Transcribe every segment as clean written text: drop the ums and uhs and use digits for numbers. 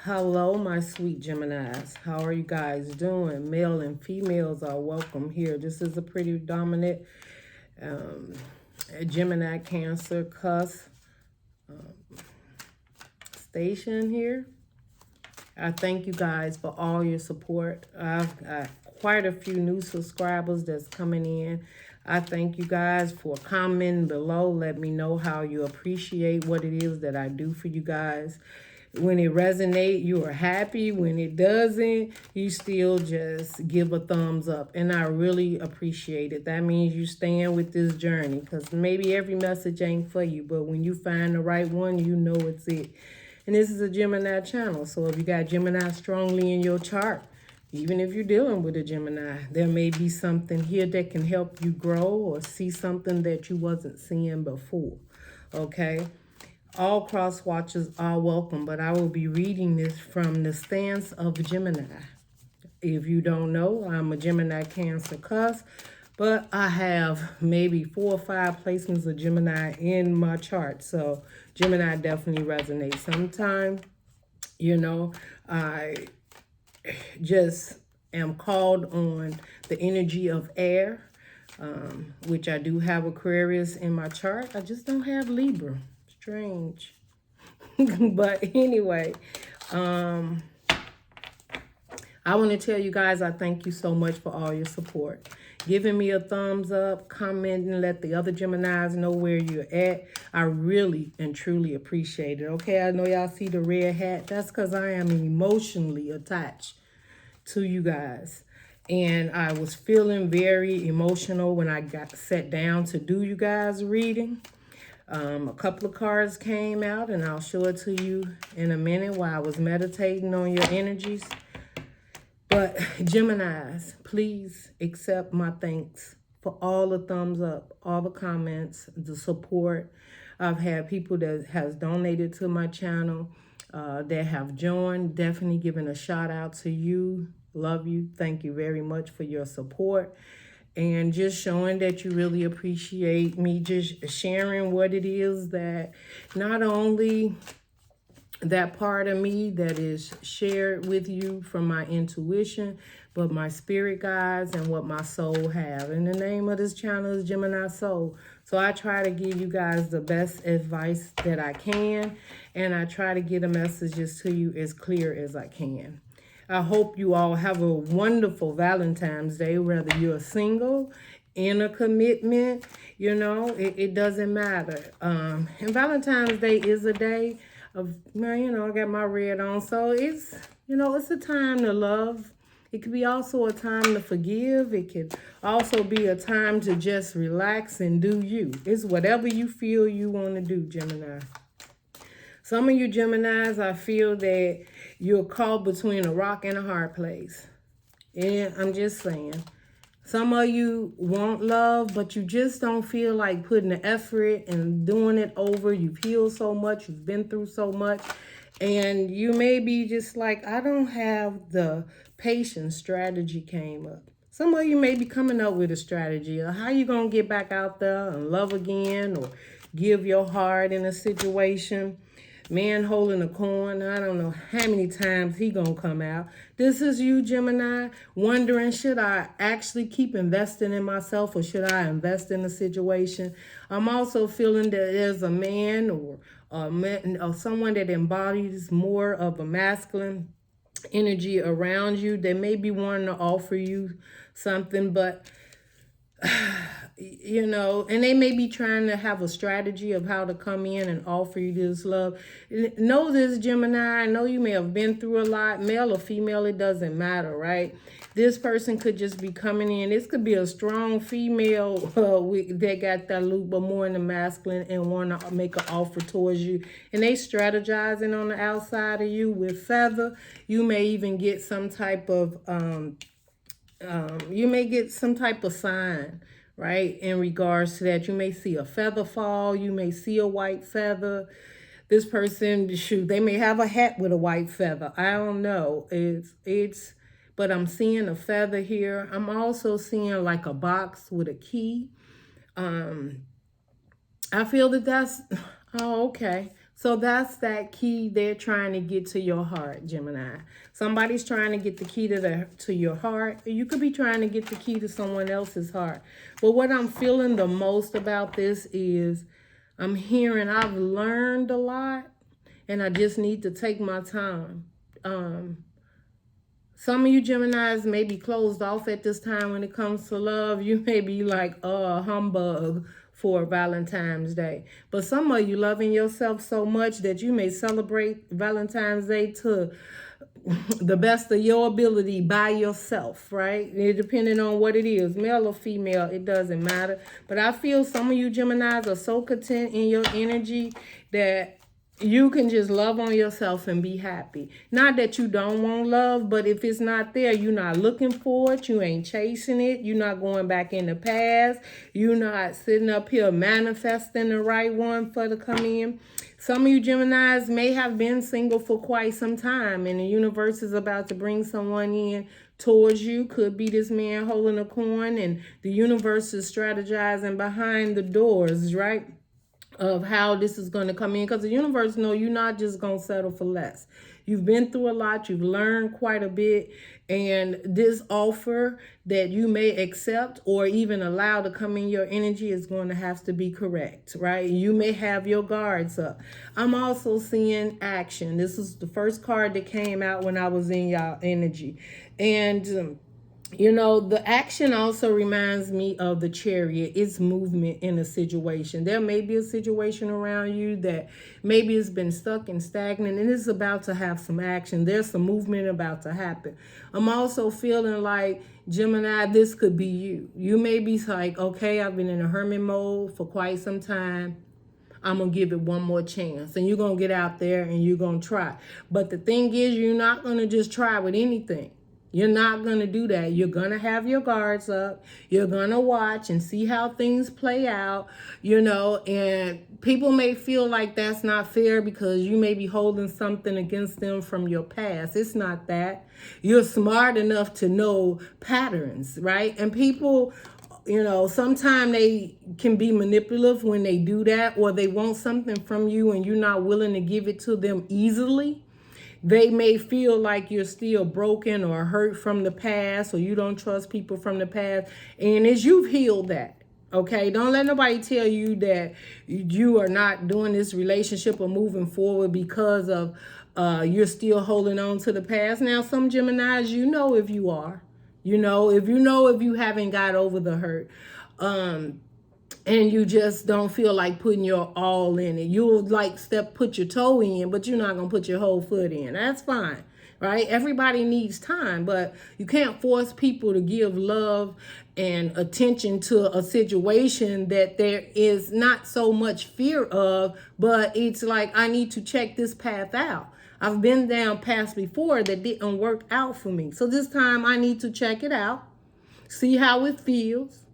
Hello, my sweet Geminis. How are you guys doing? Male and females are welcome here. This is a pretty dominant Gemini Cancer cusp station here. I thank you guys for all your support. I've got quite a few new subscribers that's coming in. I thank you guys for commenting below. Let me know how you appreciate what it is that I do for you guys. When it resonates, you are happy. When it doesn't, you still just give a thumbs up. And I really appreciate it. That means you stand with this journey, because maybe every message ain't for you, but when you find the right one, you know it's it. And this is a Gemini channel. So if you got Gemini strongly in your chart, even if you're dealing with a Gemini, there may be something here that can help you grow or see something that you wasn't seeing before. Okay? All cross watchers are welcome, but I will be reading this from the stance of Gemini. If you don't know, I'm a Gemini Cancer cusp, but I have maybe 4 or 5 placements of Gemini in my chart. So Gemini definitely resonates. Sometimes, I just am called on the energy of air, which I do have Aquarius in my chart. I just don't have Libra. Strange. But anyway, I want to tell you guys I thank you so much for all your support. Giving me a thumbs up, commenting, let the other Geminis know where you're at. I really and truly appreciate it. Okay, I know y'all see the red hat. That's because I am emotionally attached to you guys. And I was feeling very emotional when I got sat down to do you guys reading. A couple of cards came out, and I'll show it to you in a minute while I was meditating on your energies. But Geminis, please accept my thanks for all the thumbs up, all the comments, the support. I've had people that has donated to my channel, that have joined. Definitely giving a shout out to you. Love you. Thank you very much for your support. And just showing that you really appreciate me just sharing what it is that not only that part of me that is shared with you from my intuition, but my spirit guides and what my soul have. And the name of this channel is Gemini Soul. So I try to give you guys the best advice that I can, and I try to get the messages to you as clear as I can. I hope you all have a wonderful Valentine's Day, whether you're single, in a commitment, it doesn't matter. And Valentine's Day is a day of, I got my red on. So it's, it's a time to love. It could be also a time to forgive. It could also be a time to just relax and do you. It's whatever you feel you want to do, Gemini. Some of you Geminis, I feel that you're caught between a rock and a hard place. And I'm just saying, some of you want love, but you just don't feel like putting the effort and doing it over. You've healed so much. You've been through so much. And you may be just like, I don't have the patience. Strategy came up. Some of you may be coming up with a strategy of how you going to get back out there and love again, or give your heart in a situation. Man holding a coin, I don't know how many times he gonna come out. This is you, Gemini, wondering, should I actually keep investing in myself, or should I invest in the situation? I'm also feeling that there's a man or someone that embodies more of a masculine energy around you. They may be wanting to offer you something, but and they may be trying to have a strategy of how to come in and offer you this love. Know this, Gemini. I know you may have been through a lot, male or female, it doesn't matter, right? This person could just be coming in. This could be a strong female that got that loop, but more in the masculine, and want to make an offer towards you. And they strategizing on the outside of you with feather. You may even get some type of sign, right? In regards to that, you may see a feather fall. You may see a white feather. This person, shoot, they may have a hat with a white feather. I don't know. But I'm seeing a feather here. I'm also seeing like a box with a key. I feel that's, oh, okay. So that's that key. They're trying to get to your heart, Gemini. Somebody's trying to get the key to your heart. You could be trying to get the key to someone else's heart. But what I'm feeling the most about this is I'm hearing I've learned a lot and I just need to take my time. Some of you Geminis may be closed off at this time when it comes to love. You may be like, oh, humbug for Valentine's Day. But some of you loving yourself so much that you may celebrate Valentine's Day to the best of your ability by yourself, right? Depending on what it is, male or female, it doesn't matter. But I feel some of you Geminis are so content in your energy that you can just love on yourself and be happy. Not that you don't want love, but if it's not there, you're not looking for it. You ain't chasing it. You're not going back in the past. You're not sitting up here manifesting the right one for to come in. Some of you Geminis may have been single for quite some time, and the universe is about to bring someone in towards you. Could be this man holding a coin, and the universe is strategizing behind the doors, right? Of how this is going to come in, because the universe know you're not just going to settle for less. You've been through a lot, you've learned quite a bit, and this offer that you may accept or even allow to come in your energy is going to have to be correct, right? You may have your guards up. I'm also seeing action. This is the first card that came out when I was in y'all energy, and you know, the action also reminds me of the Chariot. It's movement in a situation. There may be a situation around you that maybe it's been stuck and stagnant and it's about to have some action. There's some movement about to happen. I'm also feeling like, Gemini, this could be you. You may be like, okay, I've been in a hermit mode for quite some time. I'm going to give it one more chance. And you're going to get out there and you're going to try. But the thing is, you're not going to just try with anything. You're not going to do that. You're going to have your guards up. You're going to watch and see how things play out, you know, and people may feel like that's not fair because you may be holding something against them from your past. It's not that. You're smart enough to know patterns, right? And people, you know, sometimes they can be manipulative when they do that, or they want something from you and you're not willing to give it to them easily. They may feel like you're still broken or hurt from the past, or you don't trust people from the past. And as you've healed that, okay? Don't let nobody tell you that you are not doing this relationship or moving forward because of you're still holding on to the past. Now, some Geminis, you know if you are. You know if you haven't got over the hurt. And you just don't feel like putting your all in it. You'll like put your toe in, but you're not going to put your whole foot in. That's fine, right? Everybody needs time, but you can't force people to give love and attention to a situation that there is not so much fear of, but it's like, I need to check this path out. I've been down paths before that didn't work out for me. So this time I need to check it out, see how it feels,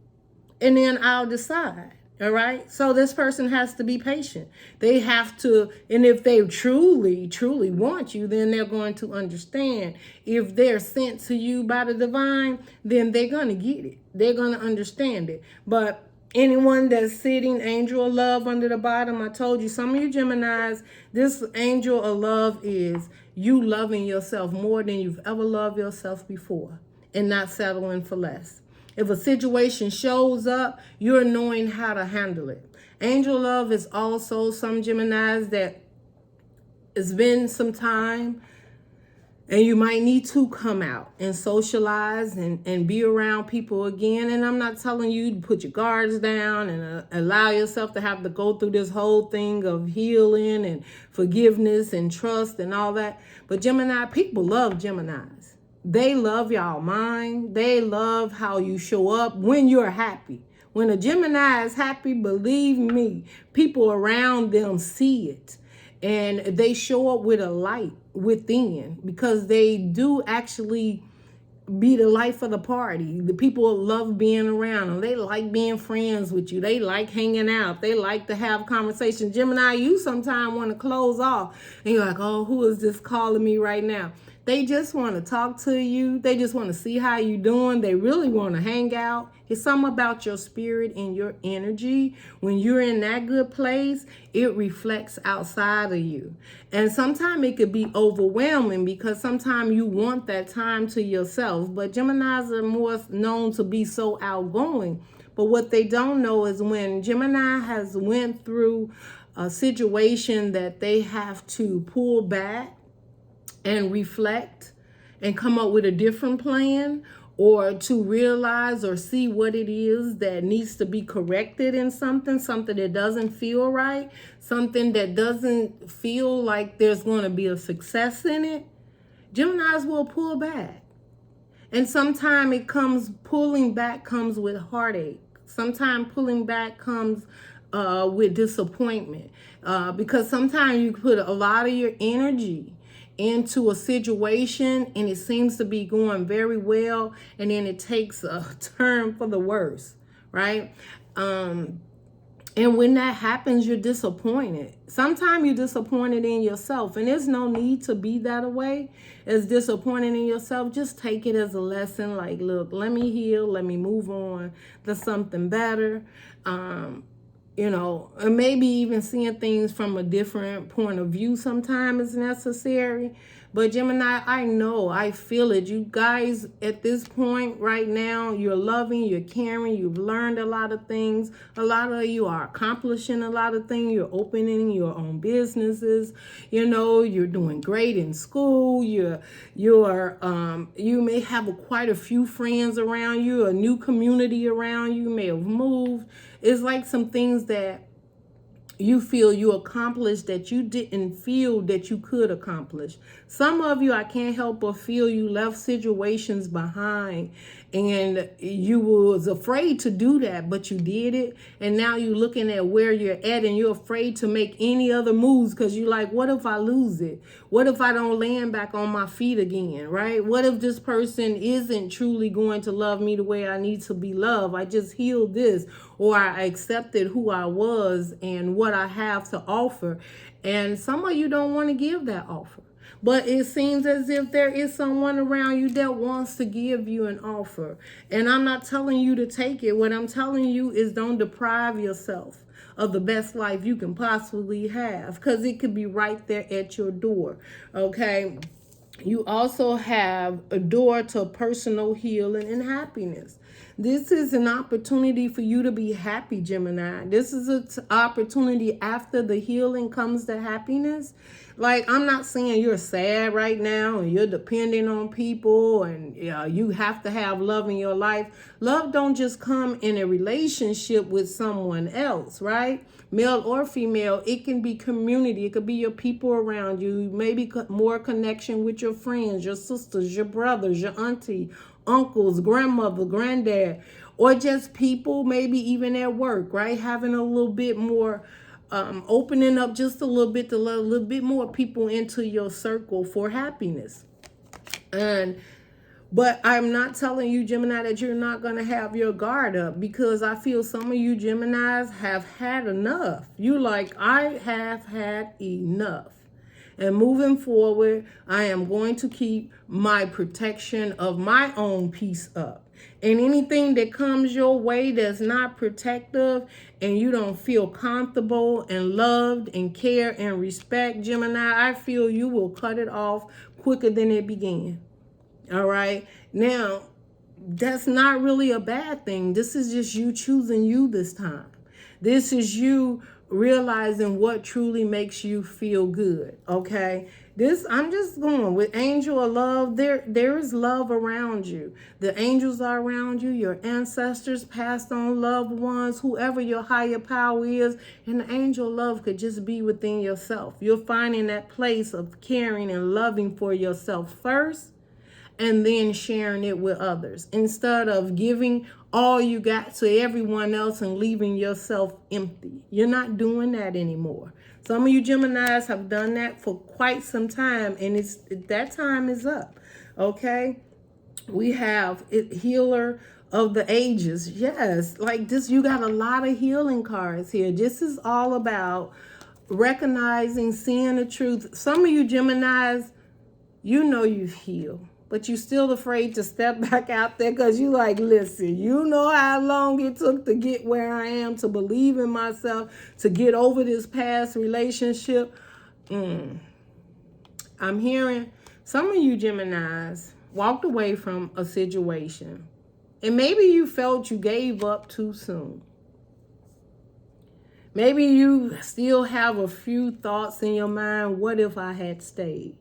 and then I'll decide. All right. So this person has to be patient. They have to. And if they truly, truly want you, then they're going to understand. If they're sent to you by the divine, then they're going to get it. They're going to understand it. But anyone that's sitting angel of love under the bottom, I told you, some of you Geminis, this angel of love is you loving yourself more than you've ever loved yourself before and not settling for less. If a situation shows up, you're knowing how to handle it. Angel love is also some Geminis that it's been some time and you might need to come out and socialize and be around people again. And I'm not telling you to put your guards down and allow yourself to have to go through this whole thing of healing and forgiveness and trust and all that. But Gemini, people love Geminis. They love y'all mind. They love how you show up when you're happy. When a Gemini is happy, believe me, people around them see it. And they show up with a light within because they do actually be the life of the party. The people love being around them. They like being friends with you. They like hanging out. They like to have conversations. Gemini, you sometimes want to close off. And you're like, oh, who is this calling me right now? They just want to talk to you. They just want to see how you doing. They really want to hang out. It's something about your spirit and your energy. When you're in that good place, it reflects outside of you. And sometimes it could be overwhelming because sometimes you want that time to yourself. But Geminis are more known to be so outgoing. But what they don't know is when Gemini has went through a situation that they have to pull back and reflect and come up with a different plan, or to realize or see what it is that needs to be corrected in something that doesn't feel right, something that doesn't feel like there's going to be a success in it, Geminis will pull back. And sometimes pulling back comes with heartache. Sometimes pulling back comes with disappointment. Because sometimes you put a lot of your energy into a situation and it seems to be going very well, and then it takes a turn for the worse, right? And when that happens, you're disappointed. Sometimes you're disappointed in yourself, and there's no need to be that way. As disappointed in yourself, just take it as a lesson. Like, look, let me heal, let me move on to something better. You know, and maybe even seeing things from a different point of view sometimes is necessary. But Gemini, I know, I feel it. You guys, at this point right now, you're loving, you're caring, you've learned a lot of things. A lot of you are accomplishing a lot of things. You're opening your own businesses. You know, you're doing great in school. You may have quite a few friends around you, a new community around you, may have moved. It's like some things that you feel you accomplished that you didn't feel that you could accomplish. Some of you, I can't help but feel you left situations behind and you was afraid to do that, but you did it. And now you're looking at where you're at and you're afraid to make any other moves because you're like, what if I lose it? What if I don't land back on my feet again, right? What if this person isn't truly going to love me the way I need to be loved? I just healed this, or I accepted who I was and what I have to offer. And some of you don't want to give that offer. But it seems as if there is someone around you that wants to give you an offer. And I'm not telling you to take it. What I'm telling you is don't deprive yourself of the best life you can possibly have, because it could be right there at your door. Okay? You also have a door to personal healing and happiness. This is an opportunity for you to be happy, Gemini. This is an opportunity after the healing comes the happiness. Like, I'm not saying you're sad right now and you're depending on people and you have to have love in your life. Love don't just come in a relationship with someone else, right? Male or female. It can be community. It could be your people around you. Maybe more connection with your friends, your sisters, your brothers, your auntie, uncles, grandmother, granddad, or just people maybe even at work, right? Having a little bit more, opening up just a little bit to let a little bit more people into your circle for happiness. But I'm not telling you, Gemini, that you're not going to have your guard up, because I feel some of you Geminis have had enough. You like, I have had enough. And moving forward, I am going to keep my protection of my own peace up. And anything that comes your way that's not protective and you don't feel comfortable and loved and care and respect, Gemini, I feel you will cut it off quicker than it began. All right. Now, that's not really a bad thing. This is just you choosing you this time. This is you realizing what truly makes you feel good. Okay. I'm just going with angel of love. There is love around you. The angels are around you, your ancestors, passed on loved ones, whoever your higher power is. And the angel love could just be within yourself. You're finding that place of caring and loving for yourself first, and then sharing it with others, instead of giving all you got to everyone else and leaving yourself empty. You're not doing that anymore. Some of you Geminis have done that for quite some time, and that time is up. Okay? We have healer of the ages. Yes, like this, you got a lot of healing cards here. This is all about recognizing, seeing the truth. Some of you Geminis, You know you've healed, but you're still afraid to step back out there because you like, listen, you know how long it took to get where I am, to believe in myself, to get over this past relationship. I'm hearing some of you Geminis walked away from a situation, and maybe you felt you gave up too soon. Maybe you still have a few thoughts in your mind. What if I had stayed?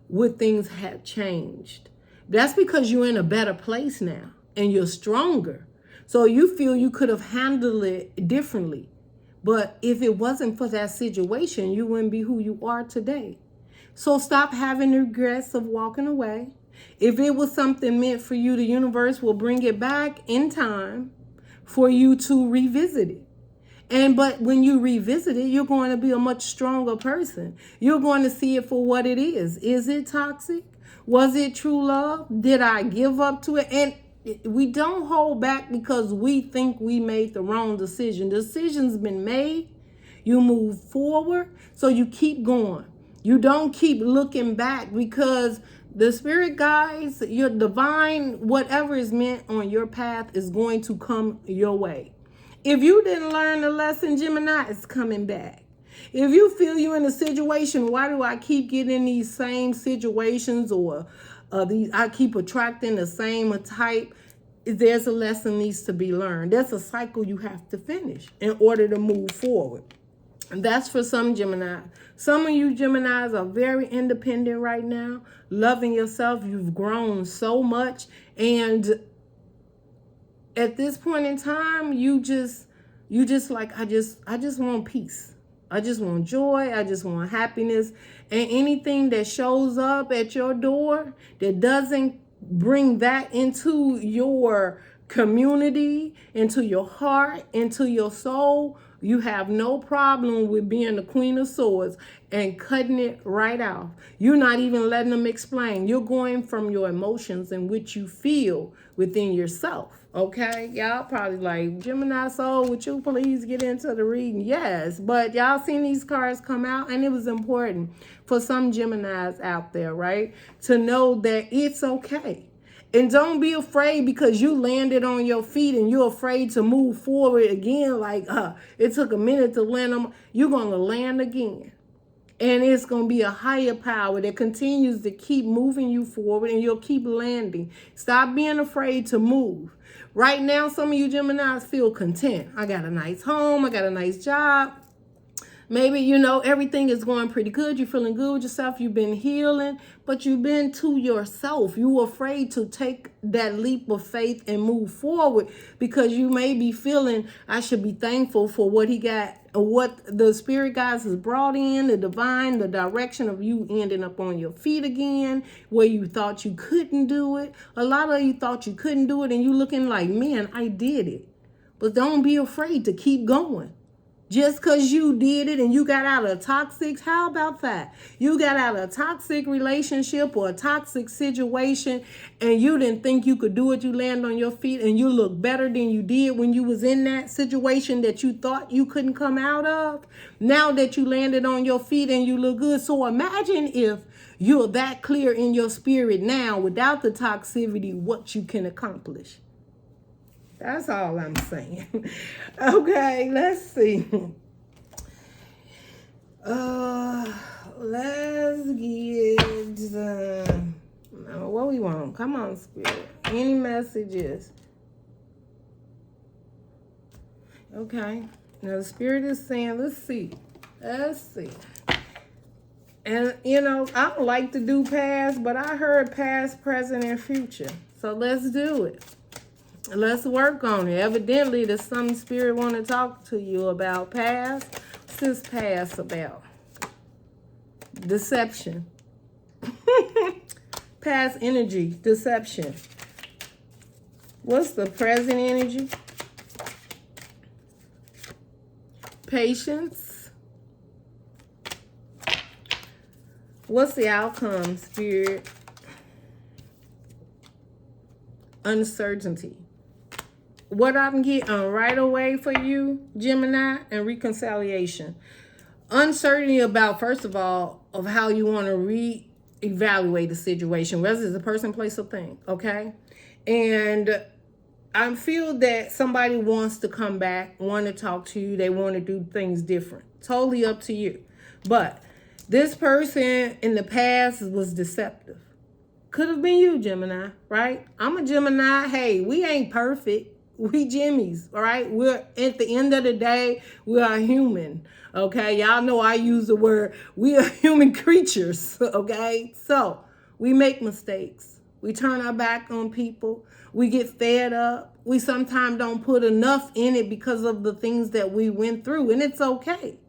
Would things have changed? That's because you're in a better place now and you're stronger. So you feel you could have handled it differently. But if it wasn't for that situation, you wouldn't be who you are today. So stop having regrets of walking away. If it was something meant for you, the universe will bring it back in time for you to revisit it. But when you revisit it, you're going to be a much stronger person. You're going to see it for what it is. Is it toxic? Was it true love? Did I give up to it? And we don't hold back because we think we made the wrong decision. The decision's been made. You move forward, so you keep going. You don't keep looking back, because the spirit guides, your divine, whatever is meant on your path is going to come your way. If you didn't learn the lesson, Gemini, it's coming back. If you feel you're in a situation, why do I keep getting these same situations, or I keep attracting the same type? There's a lesson needs to be learned. There's a cycle you have to finish in order to move forward. And that's for some Gemini. Some of you Geminis are very independent right now, loving yourself. You've grown so much, and at this point in time, you just like, I just want peace. I just want joy. I just want happiness. And anything that shows up at your door that doesn't bring that into your community, into your heart, into your soul, you have no problem with being the Queen of Swords and cutting it right off. You're not even letting them explain. You're going from your emotions and what you feel within yourself. Okay, y'all probably like, Gemini soul, would you please get into the reading? Yes, but y'all seen these cards come out, and it was important for some Geminis out there, right, to know that it's okay. And don't be afraid because you landed on your feet and you're afraid to move forward again. Like, it took a minute to land on. You're going to land again. And it's going to be a higher power that continues to keep moving you forward, and you'll keep landing. Stop being afraid to move. Right now, some of you Geminis feel content. I got a nice home. I got a nice job. Maybe, everything is going pretty good. You're feeling good with yourself. You've been healing, but you've been to yourself. You were afraid to take that leap of faith and move forward because you may be feeling, I should be thankful for what he got, what the spirit guides has brought in, the divine, the direction of you ending up on your feet again, where you thought you couldn't do it. A lot of you thought you couldn't do it, and you looking like, man, I did it. But don't be afraid to keep going. Just because you did it and you got out of toxic, how about that? You got out of a toxic relationship or a toxic situation, and you didn't think you could do it. You land on your feet and you look better than you did when you was in that situation that you thought you couldn't come out of. Now that you landed on your feet and you look good. So imagine if you're that clear in your spirit now without the toxicity, what you can accomplish. That's all I'm saying. Okay, let's see. Let's get what we want. Come on, Spirit. Any messages? Okay. Now the Spirit is saying, let's see. And I don't like to do past, but I heard past, present, and future. So let's do it. Let's work on it. Evidently, there's some spirit want to talk to you about past. What's this past about? Deception. Past energy, deception. What's the present energy? Patience. What's the outcome, Spirit? Uncertainty. What I'm getting right away for you, Gemini, and reconciliation. Uncertainty about, first of all, of how you want to evaluate the situation, whether it's a person, place, or thing, okay? And I feel that somebody wants to come back, want to talk to you, they want to do things different. Totally up to you. But this person in the past was deceptive. Could have been you, Gemini, right? I'm a Gemini. Hey, we ain't perfect. We Jimmies, all right? We're, at the end of the day, we are human, okay? Y'all know I use the word, we are human creatures, okay? So we make mistakes. We turn our back on people. We get fed up. We sometimes don't put enough in it because of the things that we went through, and it's okay.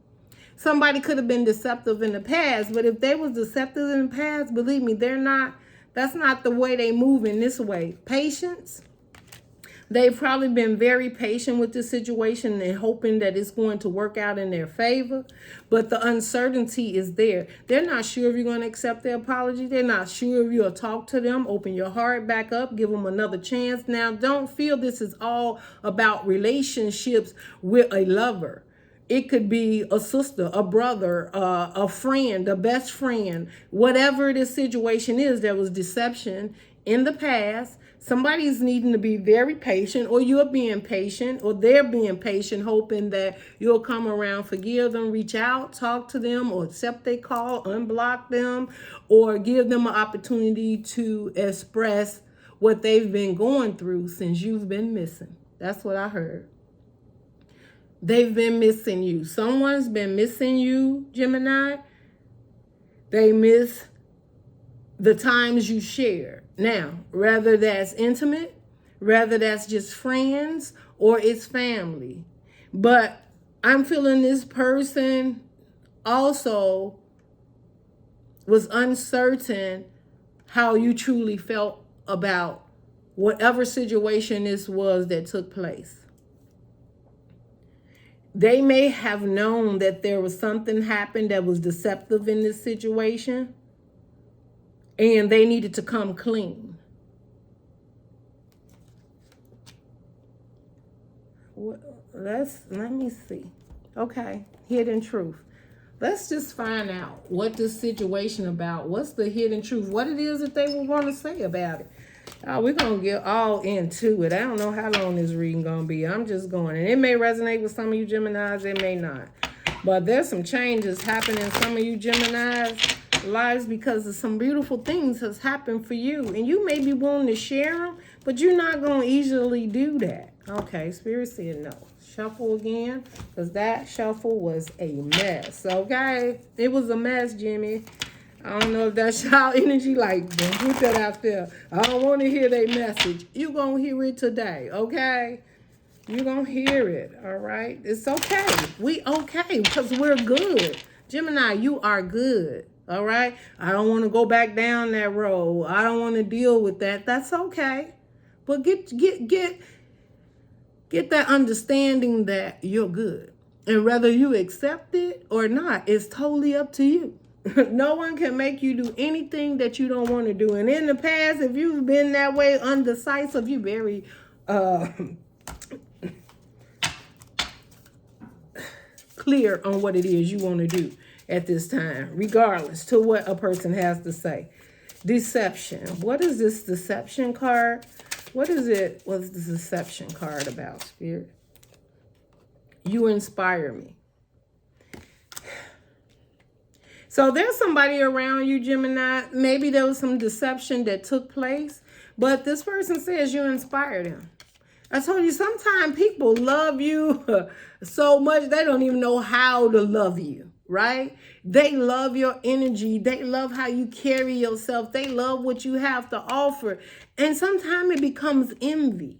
Somebody could have been deceptive in the past, but if they was deceptive in the past, believe me, that's not the way they move in this way. Patience. They've probably been very patient with this situation and hoping that it's going to work out in their favor. But the uncertainty is there. They're not sure if you're going to accept their apology. They're not sure if you'll talk to them, open your heart back up, give them another chance. Now, don't feel this is all about relationships with a lover. It could be a sister, a brother, a friend, a best friend. Whatever this situation is, there was deception in the past. Somebody's needing to be very patient, or you're being patient, or they're being patient, hoping that you'll come around, forgive them, reach out, talk to them, or accept their call, unblock them, or give them an opportunity to express what they've been going through since you've been missing. That's what I heard. They've been missing you. Someone's been missing you, Gemini. They miss the times you share. Now, whether that's intimate, whether that's just friends, or it's family. But I'm feeling this person also was uncertain how you truly felt about whatever situation this was that took place. They may have known that there was something happened that was deceptive in this situation, and they needed to come clean. Let me see. Okay, hidden truth. Let's just find out what this situation about. What's the hidden truth? What it is that they will want to say about it. We're going to get all into it. I don't know how long this reading going to be. I'm just going. And it may resonate with some of you Geminis. It may not. But there's some changes happening in some of you Geminis' lives because of some beautiful things has happened for you. And you may be willing to share them, but you're not going to easily do that. Okay, Spirit said no. Shuffle again, because that shuffle was a mess. Okay? It was a mess, Jimmy. I don't know if that's y'all energy, like, put that out there. I don't want to hear their message. You're going to hear it today, okay? You're going to hear it, all right? It's okay. We okay because we're good. Gemini, you are good, all right? I don't want to go back down that road. I don't want to deal with that. That's okay. But get that understanding that you're good. And whether you accept it or not, it's totally up to you. No one can make you do anything that you don't want to do. And in the past, if you've been that way, undecisive, you're very clear on what it is you want to do at this time, regardless to what a person has to say. Deception. What is this deception card? What is it? What's the deception card about, Spirit? You inspire me. So there's somebody around you, Gemini. Maybe there was some deception that took place, but this person says you inspired them. I told you, sometimes people love you so much they don't even know how to love you, right? They love your energy. They love how you carry yourself. They love what you have to offer. And sometimes it becomes envy.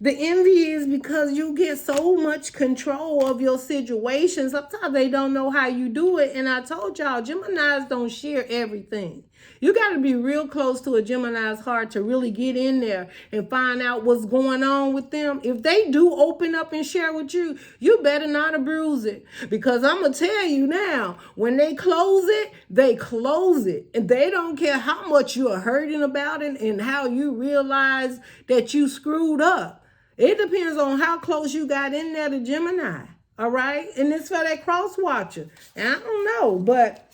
The envy is because you get so much control of your situation. Sometimes they don't know how you do it. And I told y'all, Geminis don't share everything. You got to be real close to a Gemini's heart to really get in there and find out what's going on with them. If they do open up and share with you, you better not abuse it. Because I'm going to tell you now, when they close it, they close it. And they don't care how much you're hurting about it and how you realize that you screwed up. It depends on how close you got in there to Gemini, all right? And it's for that cross watcher. And I don't know, but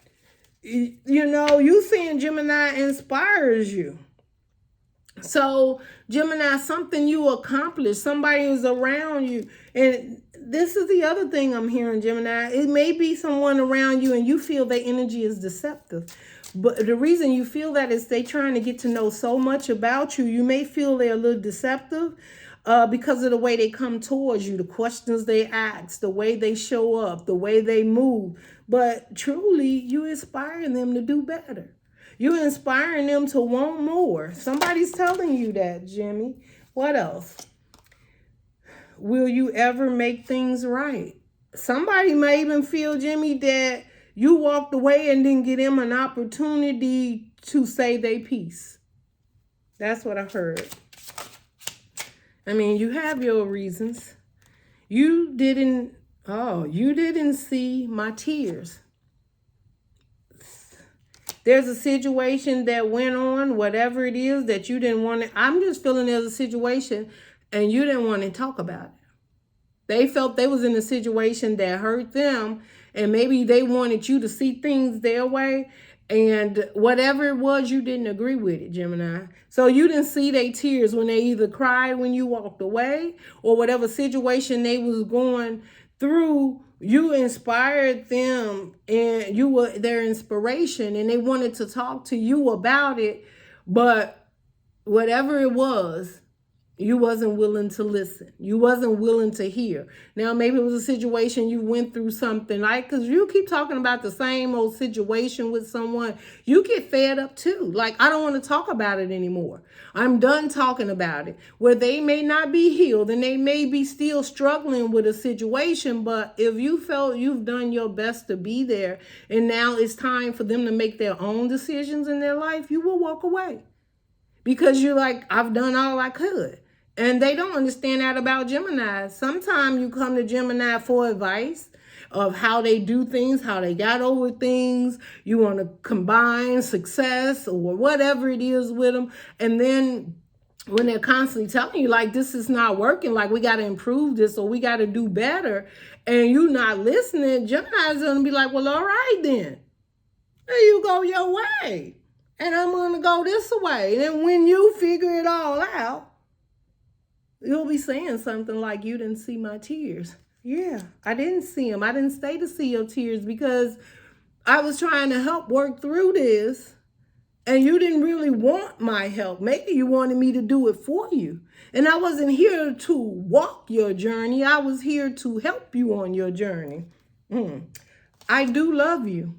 You know, you seeing Gemini inspires you. So, Gemini, something you accomplished, somebody is around you. And this is the other thing I'm hearing, Gemini. It may be someone around you and you feel their energy is deceptive. But the reason you feel that is they trying to get to know so much about you. You may feel they're a little deceptive because of the way they come towards you, the questions they ask, the way they show up, the way they move. But truly, you inspire them to do better. You're inspiring them to want more. Somebody's telling you that, Jimmy. What else? Will you ever make things right? Somebody may even feel, Jimmy, that you walked away and didn't give them an opportunity to say their piece. That's what I heard. I mean, you have your reasons. You didn't see my tears. There's a situation that went on, whatever it is that you didn't want to. I'm just feeling there's a situation and you didn't want to talk about it. They felt they was in a situation that hurt them and maybe they wanted you to see things their way. And whatever it was, you didn't agree with it, Gemini. So you didn't see their tears when they either cried when you walked away or whatever situation they was going through. You inspired them and you were their inspiration and they wanted to talk to you about it. But whatever it was, you wasn't willing to listen. You wasn't willing to hear. Now, maybe it was a situation you went through something like, because you keep talking about the same old situation with someone, you get fed up too. Like, I don't want to talk about it anymore. I'm done talking about it. Where they may not be healed and they may be still struggling with a situation, but if you felt you've done your best to be there and now it's time for them to make their own decisions in their life, you will walk away. Because you're like, I've done all I could. And they don't understand that about Gemini. Sometimes you come to Gemini for advice of how they do things, how they got over things. You want to combine success or whatever it is with them. And then when they're constantly telling you, like, this is not working, like, we got to improve this or we got to do better, and you not listening, Gemini is going to be like, well, all right, then. There you go your way. And I'm going to go this way. And then when you figure it all out, you'll be saying something like, you didn't see my tears. Yeah, I didn't see them. I didn't stay to see your tears because I was trying to help work through this and you didn't really want my help. Maybe you wanted me to do it for you. And I wasn't here to walk your journey. I was here to help you on your journey. I do love you.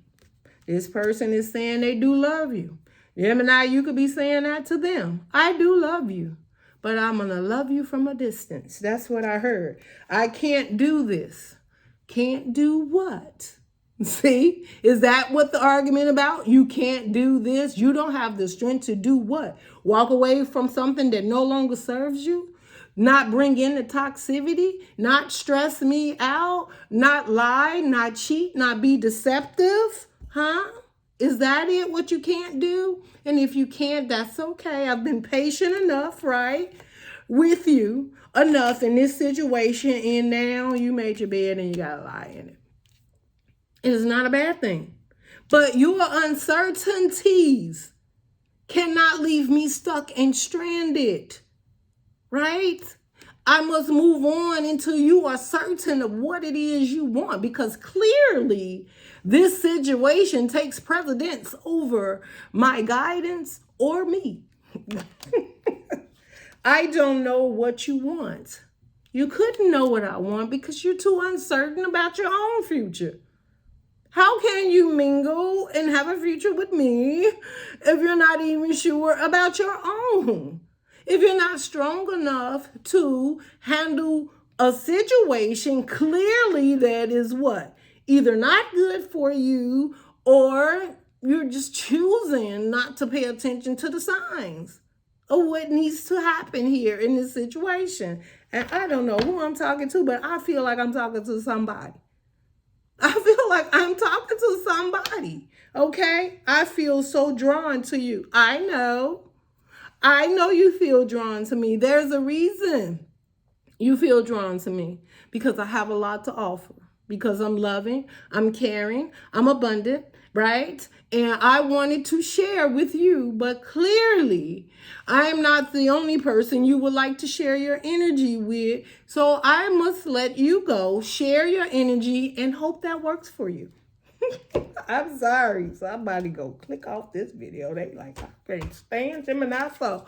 This person is saying they do love you. Gemini, you could be saying that to them. I do love you. But I'm going to love you from a distance. That's what I heard. I can't do this. Can't do what? See? Is that what the argument about? You can't do this. You don't have the strength to do what? Walk away from something that no longer serves you? Not bring in the toxicity? Not stress me out? Not lie? Not cheat? Not be deceptive? Huh? Is that it, what you can't do? And if you can't, that's okay. I've been patient enough, right, with you enough in this situation, and now you made your bed and you got to lie in it. It is not a bad thing. But your uncertainties cannot leave me stuck and stranded, right? I must move on until you are certain of what it is you want, because clearly this situation takes precedence over my guidance or me. I don't know what you want. You couldn't know what I want because you're too uncertain about your own future. How can you mingle and have a future with me if you're not even sure about your own? If you're not strong enough to handle a situation clearly that is what? Either not good for you or you're just choosing not to pay attention to the signs of what needs to happen here in this situation. And I don't know who I'm talking to, but I feel like I'm talking to somebody. I feel like I'm talking to somebody, okay? I feel so drawn to you. I know you feel drawn to me. There's a reason you feel drawn to me, because I have a lot to offer, because I'm loving, I'm caring, I'm abundant, right? And I wanted to share with you, but clearly I am not the only person you would like to share your energy with. So I must let you go, share your energy, and hope that works for you. I'm sorry. Somebody go click off this video. They like, I can't stand Gemini. So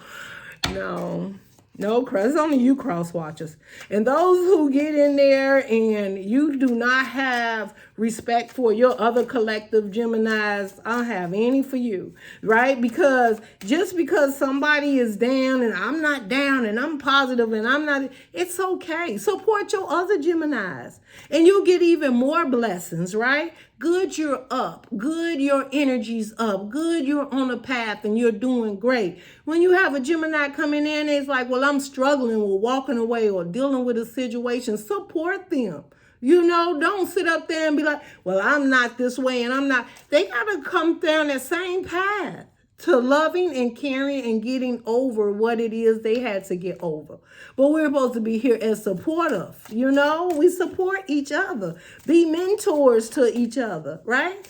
no. No, it's only you cross watchers. And those who get in there and you do not have respect for your other collective Geminis, I don't have any for you, right? Because just because somebody is down and I'm not down and I'm positive and I'm not, it's okay. Support your other Geminis and you'll get even more blessings, right? Good, you're up. Good, your energy's up. Good, you're on a path and you're doing great. When you have a Gemini coming in, it's like, well, I'm struggling or walking away or dealing with a situation. Support them. You know, don't sit up there and be like, well, I'm not this way and I'm not. They got to come down that same path to loving and caring and getting over what it is they had to get over. But we're supposed to be here as supportive. You know, we support each other. Be mentors to each other, right?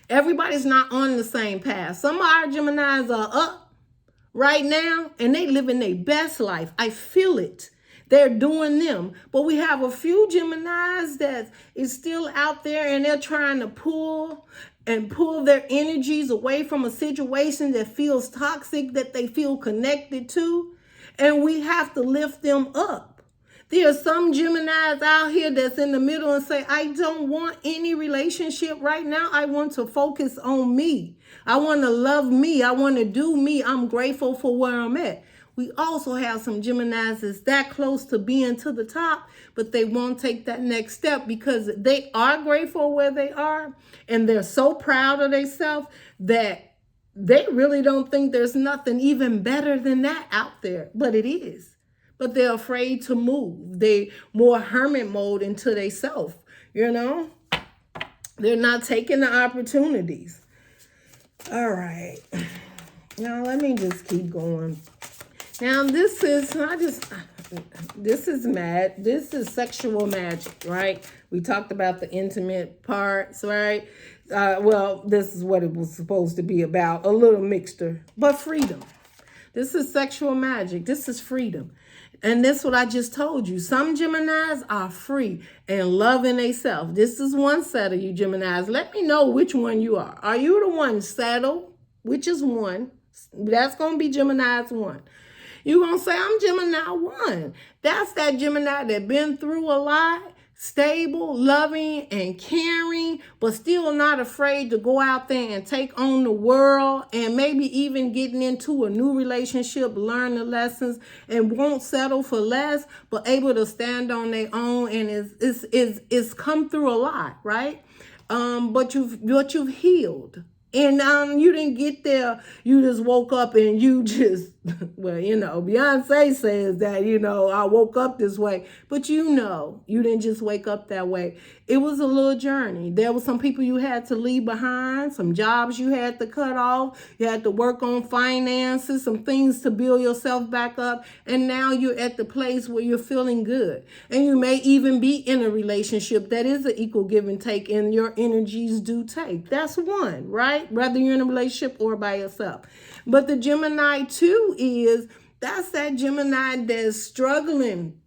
Everybody's not on the same path. Some of our Geminis are up right now and they living their best life. I feel it. They're doing them. But we have a few Geminis that is still out there and they're trying to pull their energies away from a situation that feels toxic, that they feel connected to. And we have to lift them up. There are some Geminis out here that's in the middle and say, I don't want any relationship right now. I want to focus on me. I want to love me. I want to do me. I'm grateful for where I'm at. We also have some Geminis that's that close to being to the top, but they won't take that next step because they are grateful where they are and they're so proud of themselves that they really don't think there's nothing even better than that out there, but it is. But they're afraid to move. They more hermit mode into themselves, you know? They're not taking the opportunities. All right. Now, let me just keep going. Now, this is sexual magic, right? We talked about the intimate parts, right? Well, this is what it was supposed to be about, a little mixture, but freedom. This is sexual magic. This is freedom. And that's what I just told you. Some Geminis are free and loving themselves. This is one set of you Geminis. Let me know which one you are. Are you the one settled, which is one? That's going to be Gemini's one. You're going to say, I'm Gemini 1. That's that Gemini that been through a lot, stable, loving, and caring, but still not afraid to go out there and take on the world and maybe even getting into a new relationship, learn the lessons, and won't settle for less, but able to stand on their own and is come through a lot, right? But you've healed. And you didn't get there, you just woke up and you just, well, you know, Beyonce says that, you know, I woke up this way. But you know, you didn't just wake up that way. It was a little journey. There were some people you had to leave behind, some jobs you had to cut off. You had to work on finances, some things to build yourself back up. And now you're at the place where you're feeling good. And you may even be in a relationship that is an equal give and take and your energies do take. That's one, right? Whether you're in a relationship or by yourself. But the Gemini 2 that's that Gemini that's struggling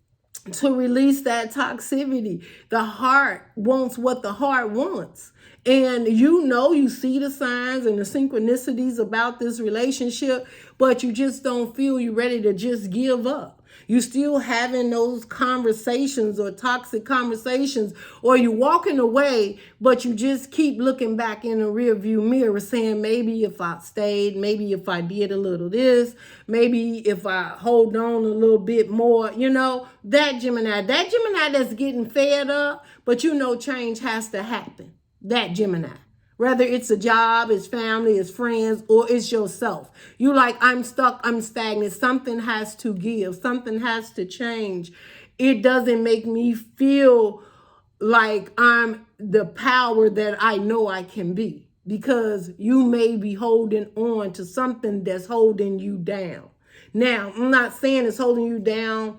to release that toxicity. The heart wants what the heart wants. And you know, you see the signs and the synchronicities about this relationship, but you just don't feel you're ready to just give up. You still having those conversations or toxic conversations, or you walking away, but you just keep looking back in the rear view mirror saying, maybe if I stayed, maybe if I did a little this, maybe if I hold on a little bit more, you know, that Gemini that's getting fed up, but you know change has to happen. That Gemini. Whether it's a job, it's family, it's friends, or it's yourself. You like, I'm stuck, I'm stagnant. Something has to give. Something has to change. It doesn't make me feel like I'm the power that I know I can be. Because you may be holding on to something that's holding you down. Now, I'm not saying it's holding you down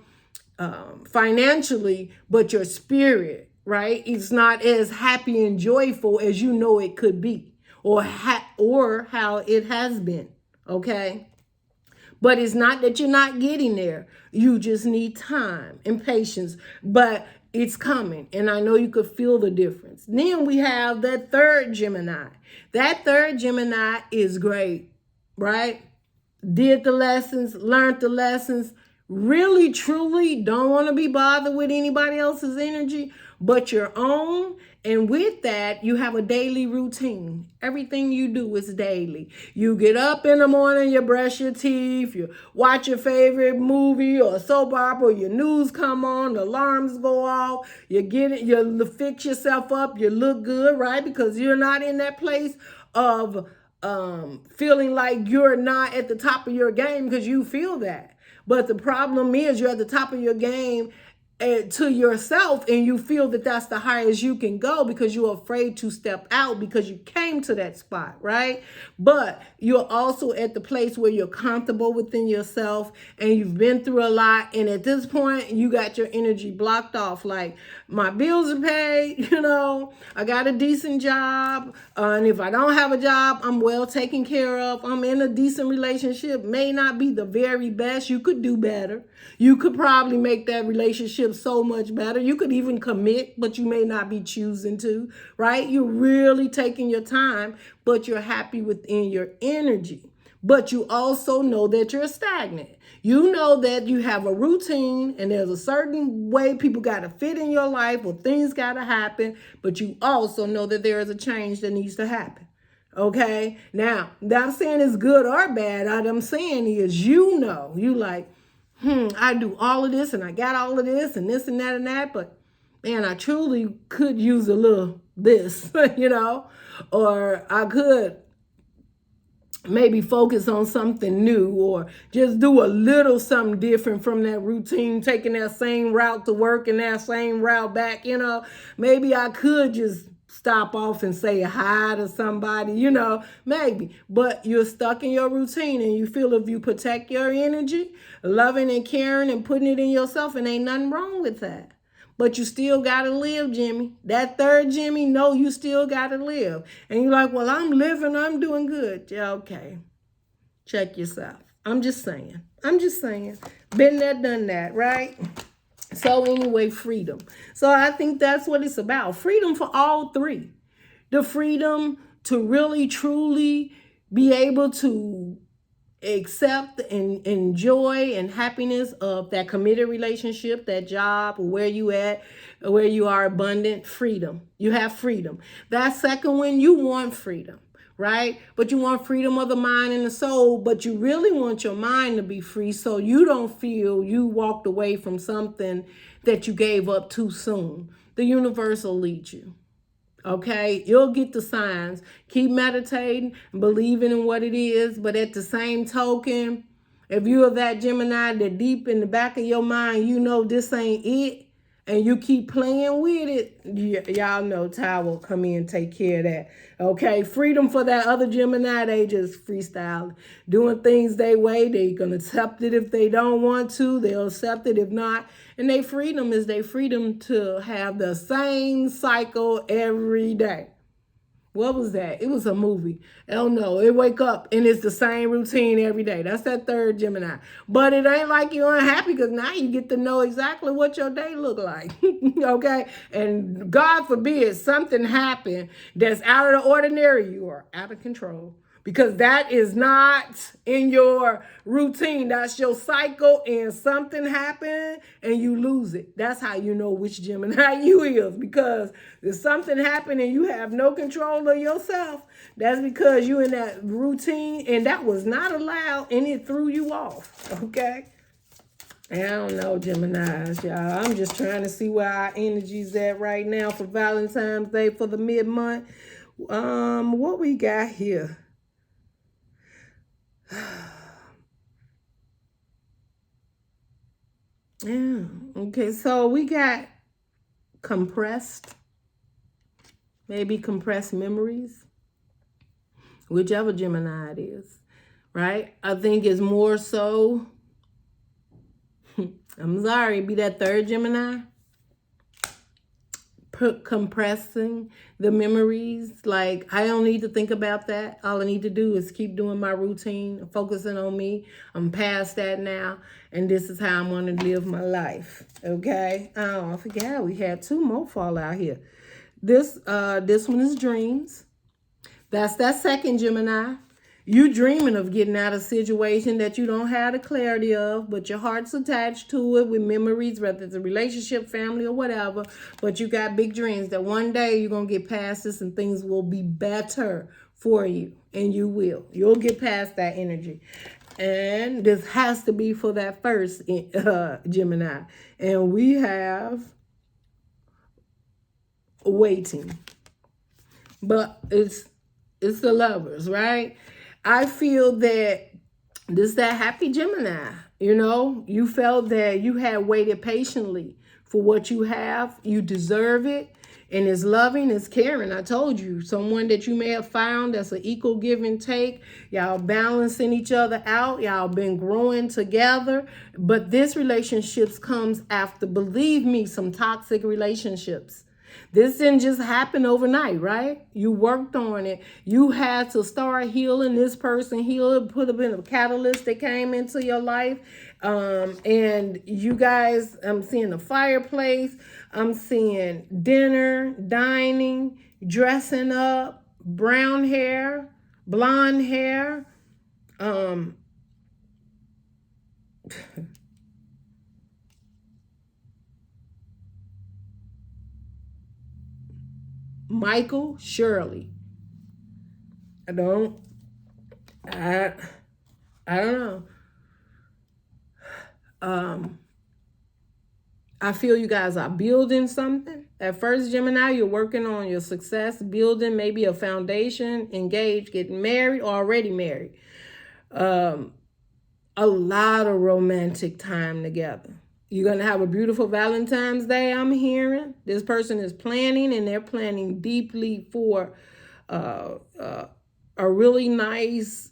financially, but your spirit, right? It's not as happy and joyful as you know it could be, or how it has been, okay? But it's not that you're not getting there. You just need time and patience. But it's coming. And I know you could feel the difference. Then we have that third Gemini. That third Gemini is great, right? Did the lessons, learned the lessons, really, truly don't want to be bothered with anybody else's energy but your own. And with that, you have a daily routine. Everything you do is daily. You get up in the morning, you brush your teeth, you watch your favorite movie or soap opera, your news come on, the alarms go off, you get it, you fix yourself up, you look good, right? Because you're not in that place of feeling like you're not at the top of your game, because you feel that. But the problem is you're at the top of your game to yourself, and you feel that that's the highest you can go because you're afraid to step out because you came to that spot, right? But you're also at the place where you're comfortable within yourself and you've been through a lot, and at this point you got your energy blocked off. Like, my bills are paid, I got a decent job, and if I don't have a job, I'm well taken care of, I'm in a decent relationship, may not be the very best, you could do better, you could probably make that relationship so much better. You could even commit, but you may not be choosing to, right? You're really taking your time, but you're happy within your energy. But you also know that you're stagnant. You know that you have a routine and there's a certain way people got to fit in your life or things got to happen, but you also know that there is a change that needs to happen. Okay? Now, not saying it's good or bad. What I'm saying is, you like, I do all of this and I got all of this and this and that, but man, I truly could use a little this, or I could maybe focus on something new, or just do a little something different from that routine, taking that same route to work and that same route back, maybe I could just stop off and say hi to somebody, maybe. But you're stuck in your routine, and you feel if you protect your energy, loving and caring and putting it in yourself, and ain't nothing wrong with that. But you still got to live, Jimmy. That third Jimmy, no, you still got to live. And you're like, well, I'm living, I'm doing good. Yeah, okay. Check yourself. I'm just saying. Been there, done that, right? So anyway, freedom. So I think that's what it's about. Freedom for all three. The freedom to really, truly be able to accept and enjoy and happiness of that committed relationship, that job, where you at, where you are abundant. Freedom. You have freedom. That second one, you want freedom, right? But you want freedom of the mind and the soul, but you really want your mind to be free so you don't feel you walked away from something that you gave up too soon. The universe will lead you. Okay, you'll get the signs. Keep meditating, believing in what it is. But at the same token, if you're that Gemini that deep in the back of your mind, you know this ain't it, and you keep playing with it, y'all know Ty will come in and take care of that. Okay, freedom for that other Gemini, they just freestyle, doing things their way. They gonna accept it if they don't want to. They'll accept it if not. And their freedom is their freedom to have the same cycle every day. What was that? It was a movie. I don't know. It wake up and it's the same routine every day. That's that third Gemini. But it ain't like you're unhappy, because now you get to know exactly what your day look like. Okay? And God forbid something happen that's out of the ordinary, you are out of control. Because that is not in your routine. That's your cycle, and something happened and you lose it. That's how you know which Gemini you is. Because if something happened and you have no control of yourself, that's because you in that routine and that was not allowed and it threw you off. Okay? And I don't know, Geminis, y'all. I'm just trying to see where our energy's at right now for Valentine's Day, for the mid-month. What we got here? Yeah. Okay, so we got compressed, maybe compressed memories, whichever Gemini it is, right? I think it's more so, I'm sorry, be that third Gemini, compressing the memories. Like, I don't need to think about that. All I need to do is keep doing my routine, focusing on me. I'm past that now, and this is how I'm going to live my life. Okay? Oh, I forgot we had 2 more fall out here. This one is dreams. That's that second Gemini. You dreaming of getting out of a situation that you don't have the clarity of, but your heart's attached to it with memories, whether it's a relationship, family, or whatever. But you got big dreams that one day you're going to get past this and things will be better for you. And you will. You'll get past that energy. And this has to be for that first Gemini. And we have waiting. But it's the Lovers, right? I feel that this is that happy Gemini. You know, you felt that you had waited patiently for what you have. You deserve it. And it's loving, it's caring. I told you, someone that you may have found that's an equal give and take. Y'all balancing each other out. Y'all been growing together. But this relationship comes after, believe me, some toxic relationships. This didn't just happen overnight, right? You worked on it. You had to start healing. This person healed, put in a catalyst that came into your life. And you guys, I'm seeing a fireplace. I'm seeing dinner, dining, dressing up, brown hair, blonde hair. Michael, Shirley. I don't know. I feel you guys are building something. At first, Gemini, you're working on your success, building maybe a foundation, engaged, getting married, or already married. A lot of romantic time together. You're going to have a beautiful Valentine's Day, I'm hearing. This person is planning, and they're planning deeply for a really nice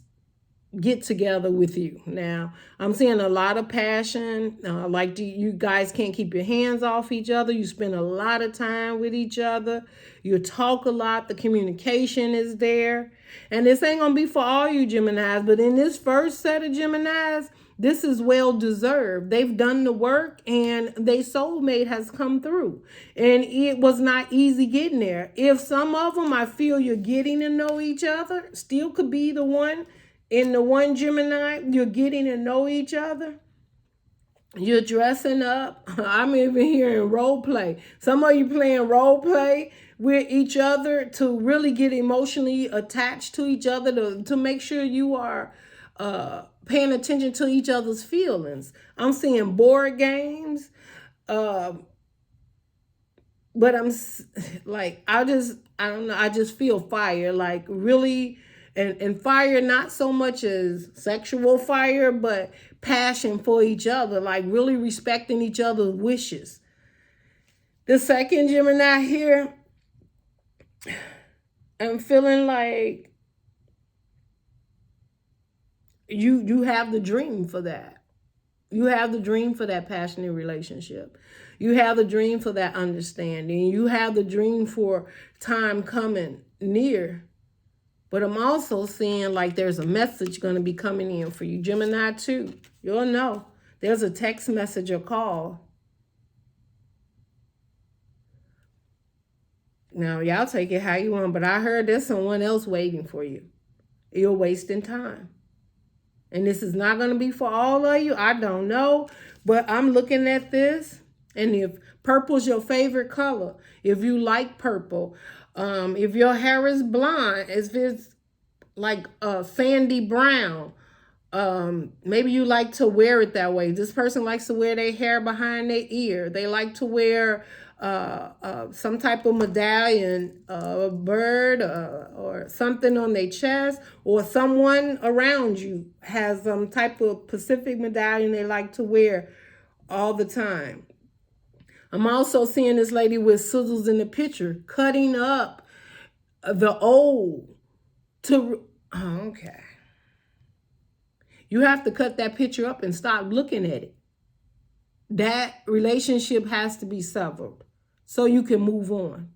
get together with you. Now, I'm seeing a lot of passion. Like you guys can't keep your hands off each other. You spend a lot of time with each other. You talk a lot. The communication is there. And this ain't going to be for all you Geminis, but in this first set of Geminis, this is well deserved. They've done the work and their soulmate has come through. And it was not easy getting there. If some of them, I feel you're getting to know each other, still could be the one. In the one Gemini, you're getting to know each other. You're dressing up. I'm even hearing role play. Some of you playing role play with each other to really get emotionally attached to each other, to make sure you are paying attention to each other's feelings. I'm seeing board games. But I'm like, I don't know. I just feel fire, like really. And fire, not so much as sexual fire, but passion for each other, like really respecting each other's wishes. The second Gemini here, I'm feeling like you have the dream for that. You have the dream for that passionate relationship. You have the dream for that understanding. You have the dream for time coming near. But I'm also seeing like there's a message going to be coming in for you. Gemini too. You'll know. There's a text message or call. Now, y'all take it how you want, but I heard there's someone else waiting for you. You're wasting time. And this is not going to be for all of you. I don't know. But I'm looking at this. And if purple's your favorite color, if you like purple, if your hair is blonde, if it's like sandy brown, maybe you like to wear it that way. This person likes to wear their hair behind their ear. They like to wear some type of medallion, a bird or something on their chest, or someone around you has some type of Pacific medallion they like to wear all the time. I'm also seeing this lady with scissors in the picture, cutting up the old to, okay. You have to cut that picture up and stop looking at it. That relationship has to be severed. so you can move on.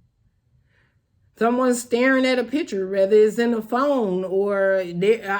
Someone's staring at a picture, whether it's in a phone or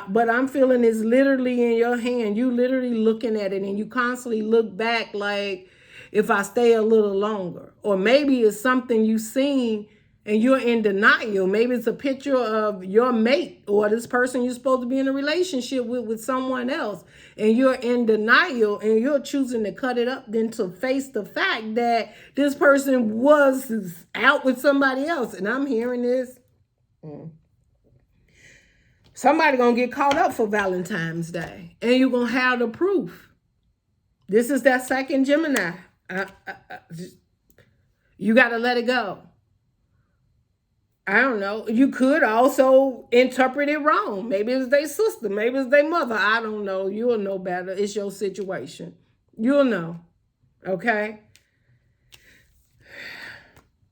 but I'm feeling it's literally in your hand. You literally looking at it, and you constantly look back like, if I stay a little longer. Or maybe it's something you've seen and you're in denial. Maybe it's a picture of your mate or this person you're supposed to be in a relationship with someone else, and you're in denial and you're choosing to cut it up than to face the fact that this person was out with somebody else. And I'm hearing this. Somebody gonna get caught up for Valentine's Day, and you're gonna have the proof. This is that second Gemini. You got to let it go. I don't know. You could also interpret it wrong. Maybe it's their sister. Maybe it's their mother. I don't know. You'll know better. It's your situation. You'll know. Okay?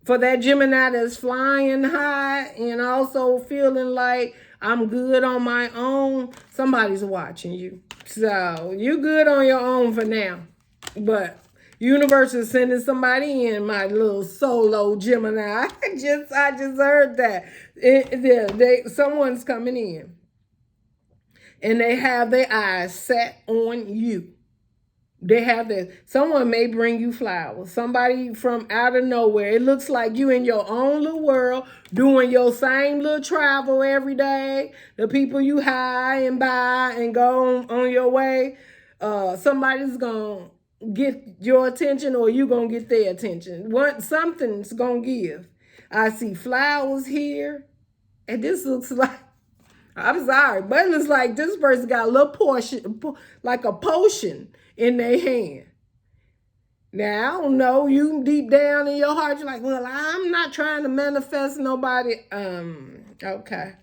For that Gemini that's flying high and also feeling like I'm good on my own, somebody's watching you. So you good on your own for now. But universe is sending somebody in, my little solo Gemini. I just heard that. Someone's coming in. And they have their eyes set on you. Someone may bring you flowers. Somebody from out of nowhere. It looks like you in your own little world, doing your same little travel every day. The people you hire and buy and go on your way. Somebody's going to get your attention, or you gonna get their attention. Something's gonna give. I see flowers here, and this looks like, I'm sorry, but it looks like this person got a little portion, like a potion in their hand. Now, I don't know, you deep down in your heart, you're like, well, I'm not trying to manifest nobody. Okay.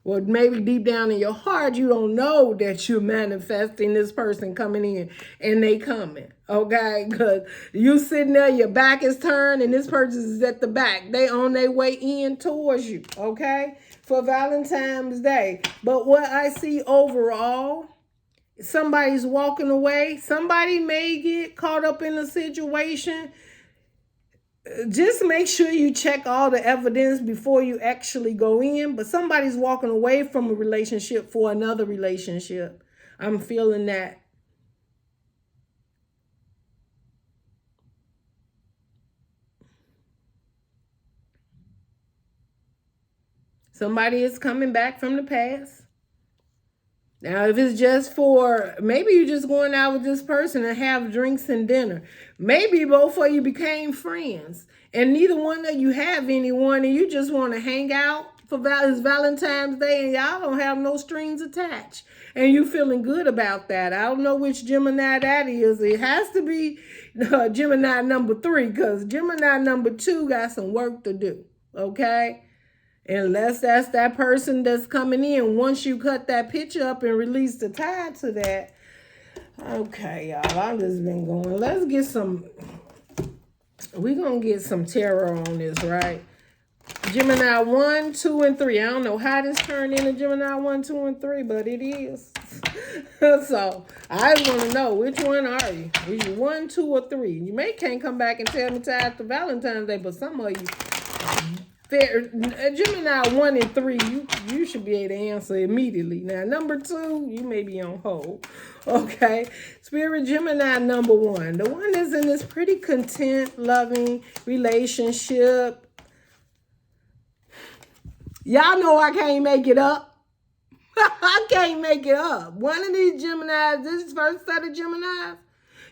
Well, maybe deep down in your heart, you don't know that you're manifesting this person coming in, and they coming, okay? Because you sitting there, your back is turned, and this person is at the back. They on their way in towards you, okay? For Valentine's Day. But what I see overall, somebody's walking away. Somebody may get caught up in a situation. Just make sure you check all the evidence before you actually go in. But somebody's walking away from a relationship for another relationship. I'm feeling that. Somebody is coming back from the past. Now, if it's just for, maybe you're just going out with this person and have drinks and dinner. Maybe both of you became friends and neither one of you have anyone, and you just want to hang out for Valentine's Day, and y'all don't have no strings attached. And you feeling good about that. I don't know which Gemini that is. It has to be Gemini number 3, because Gemini number 2 got some work to do, okay? Unless that's that person that's coming in. Once you cut that picture up and release the tide to that. Okay, y'all. I've just been going. Let's get some. We're going to get some tarot on this, right? Gemini 1, 2, and 3. I don't know how this turned into Gemini 1, 2, and 3, but it is. So, I just want to know, which one are you? Are you 1, 2, or 3? You can't come back and tell me tied to Valentine's Day, but some of you... Gemini 1 and 3, you should be able to answer immediately. Now, number 2, you may be on hold. Okay. Spirit Gemini number 1. The one that's in this pretty content, loving relationship. Y'all know I can't make it up. I can't make it up. One of these Geminis, this first set of Geminis,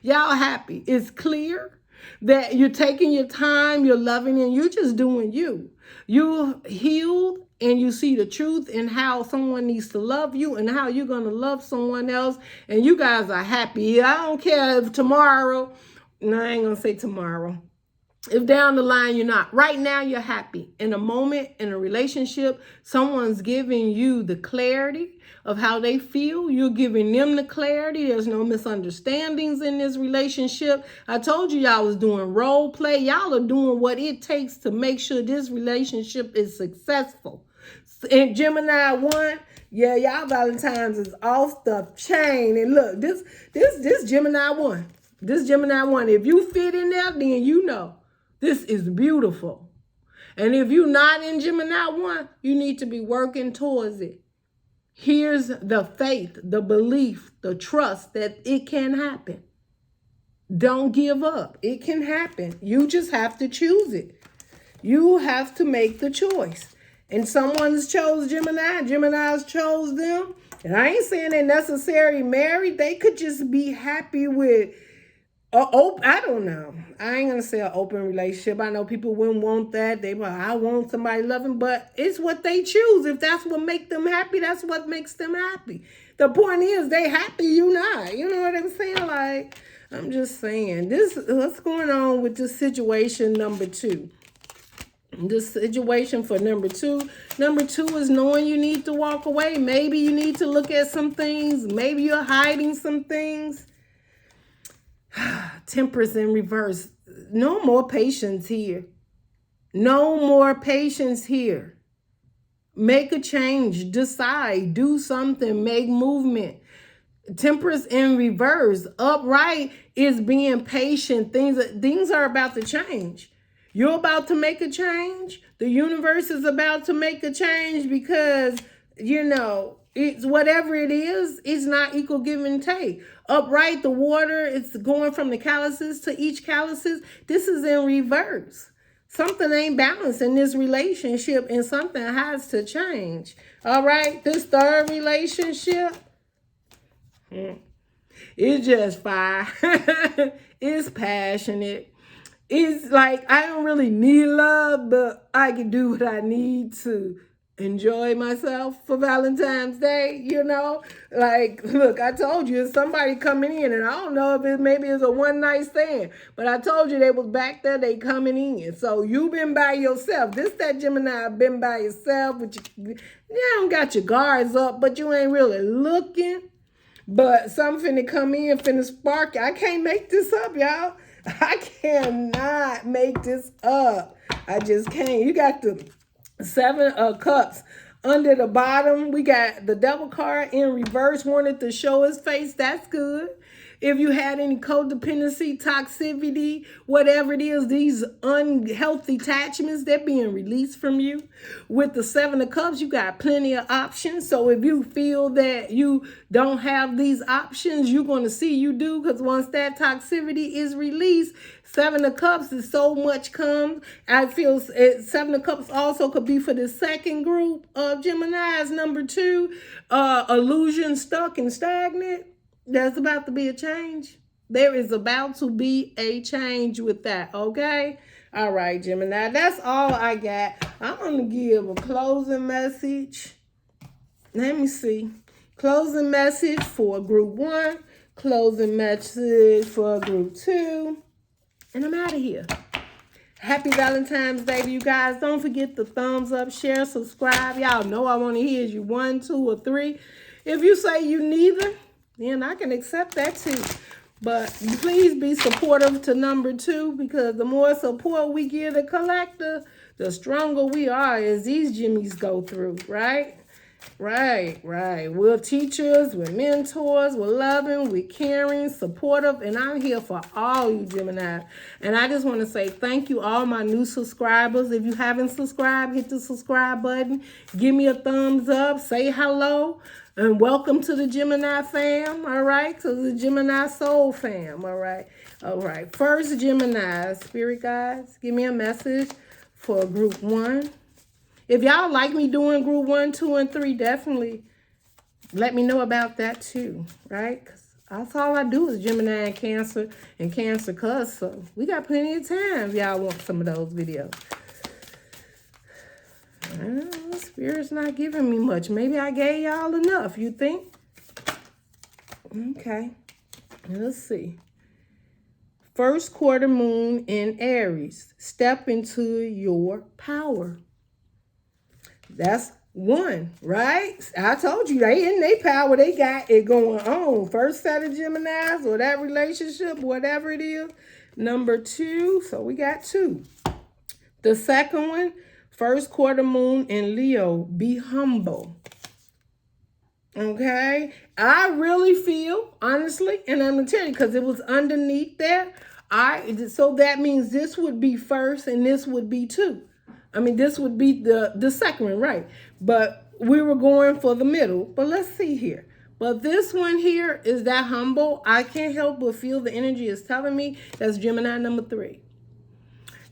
y'all happy. It's clear that you're taking your time, you're loving, and you're just doing you. You healed, and you see the truth in how someone needs to love you and how you're going to love someone else. And you guys are happy. I don't care if tomorrow, no, I ain't going to say tomorrow. If down the line you're not. Right now you're happy. In a moment, in a relationship, someone's giving you the clarity of how they feel. You're giving them the clarity. There's no misunderstandings in this relationship. I told you y'all was doing role play. Y'all are doing what it takes to make sure this relationship is successful. In Gemini 1, yeah, y'all Valentine's is off the chain. And look, this Gemini 1. This Gemini 1. If you fit in there, then you know. This is beautiful. And if you're not in Gemini 1, you need to be working towards it. Here's the faith, the belief, the trust that it can happen. Don't give up. It can happen. You just have to choose it. You have to make the choice. And someone's chose Gemini. Gemini's chose them. And I ain't saying they necessarily married. They could just be happy with I don't know. I ain't gonna say an open relationship. I know people wouldn't want that. They like, I want somebody loving, but it's what they choose. If that's what makes them happy, that's what makes them happy. The point is, they happy, you not. You know what I'm saying? Like, I'm just saying, what's going on with this situation number 2? This situation for number 2. Number 2 is knowing you need to walk away. Maybe you need to look at some things. Maybe you're hiding some things. Temperance in reverse. No more patience here. No more patience here. Make a change. Decide. Do something. Make movement. Temperance in reverse. Upright is being patient. Things are about to change. You're about to make a change. The universe is about to make a change because, it's whatever it is, it's not equal give and take. Upright, the water, it's going from the calluses to each calluses. This is in reverse. Something ain't balanced in this relationship and something has to change. All right, this third relationship, it's just fire. It's passionate. It's like, I don't really need love, but I can do what I need to enjoy myself for Valentine's Day, Like, look, I told you, it's somebody coming in, and I don't know if maybe it's a one-night stand, but I told you they was back there, they coming in. So you been by yourself. This that Gemini been by yourself, you don't got your guards up, but you ain't really looking. But something finna come in, finna spark. I can't make this up, y'all. I cannot make this up. I just can't. You got the 7 of Cups under the bottom. We got the Devil card in reverse. Wanted to show his face. That's good. If you had any codependency, toxicity, whatever it is, these unhealthy attachments, they're being released from you. With the 7 of Cups, you got plenty of options. So if you feel that you don't have these options, you're going to see you do, because once that toxicity is released, 7 of Cups is so much comes. I feel 7 of Cups also could be for the second group of Geminis, number 2, illusion, stuck and stagnant. There's about to be a change. There is about to be a change with that, okay? All right, Gemini, that's all I got. I'm going to give a closing message. Let me see. Closing message for group 1. Closing message for group 2. And I'm out of here. Happy Valentine's Day to you guys. Don't forget the thumbs up, share, subscribe. Y'all know I want to hear you 1, 2, or 3. If you say you neither, then I can accept that too. But please be supportive to number 2, because the more support we give the collector, the stronger we are as these Jimmies go through, right? Right. We're teachers, we're mentors, we're loving, we're caring, supportive, and I'm here for all you Gemini. And I just want to say thank you, all my new subscribers. If you haven't subscribed, hit the subscribe button. Give me a thumbs up, say hello, and welcome to the Gemini fam, all right? To the Gemini soul fam, all right? All right, first Gemini, spirit guides, give me a message for group 1. If y'all like me doing group 1, 2, and 3, definitely let me know about that too, right? Because that's all I do is Gemini and Cancer cuz. So we got plenty of time if y'all want some of those videos. Spirit's not giving me much. Maybe I gave y'all enough, you think? Okay, let's see. First quarter moon in Aries. Step into your power. That's 1, right? I told you, they in their power. They got it going on. First set of Geminis or that relationship, whatever it is. Number 2, so we got 2. The second one, first quarter moon in Leo. Be humble. Okay? I really feel, honestly, and I'm going to tell you, because it was underneath there, So that means this would be first and this would be two. I mean, this would be the second one, right? But we were going for the middle. But let's see here. But this one here is that humble. I can't help but feel the energy is telling me that's Gemini number 3.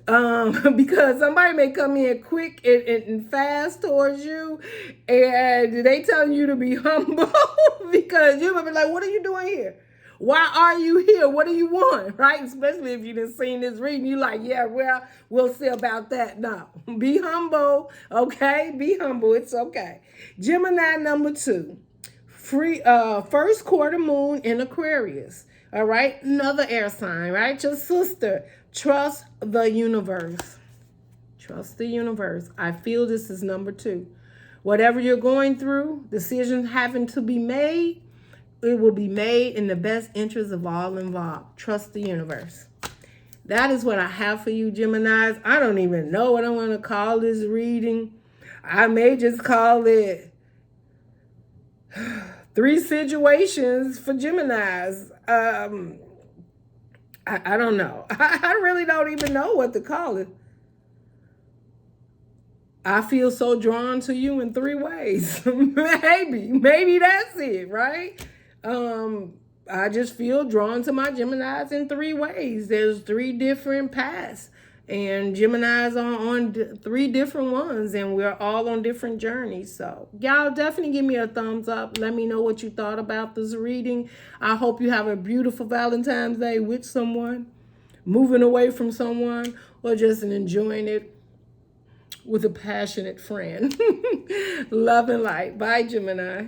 Because somebody may come in quick and fast towards you, and they telling you to be humble because you're gonna be like, what are you doing here? Why are you here? What do you want? Right? Especially if you didn't seen this reading, you're like, yeah, well, we'll see about that. No, be humble, okay? Be humble. It's okay. Gemini number 2, first quarter moon in Aquarius. All right, another air sign, right? Your sister. Trust the universe. Trust the universe. I feel this is number 2. Whatever you're going through, decisions having to be made, it will be made in the best interest of all involved. Trust the universe. That is what I have for you, Geminis. I don't even know what I want to call this reading. I may just call it 3 situations for Geminis. I don't know. I really don't even know what to call it. I feel so drawn to you in 3 ways. Maybe that's it, right? I just feel drawn to my Geminis in 3 ways. There's 3 different paths, and Geminis are on 3 different ones, and we're all on different journeys. So y'all definitely give me a thumbs up. Let me know what you thought about this reading. I hope you have a beautiful Valentine's Day with someone, moving away from someone, or just enjoying it with a passionate friend. Love and light. Bye, Gemini.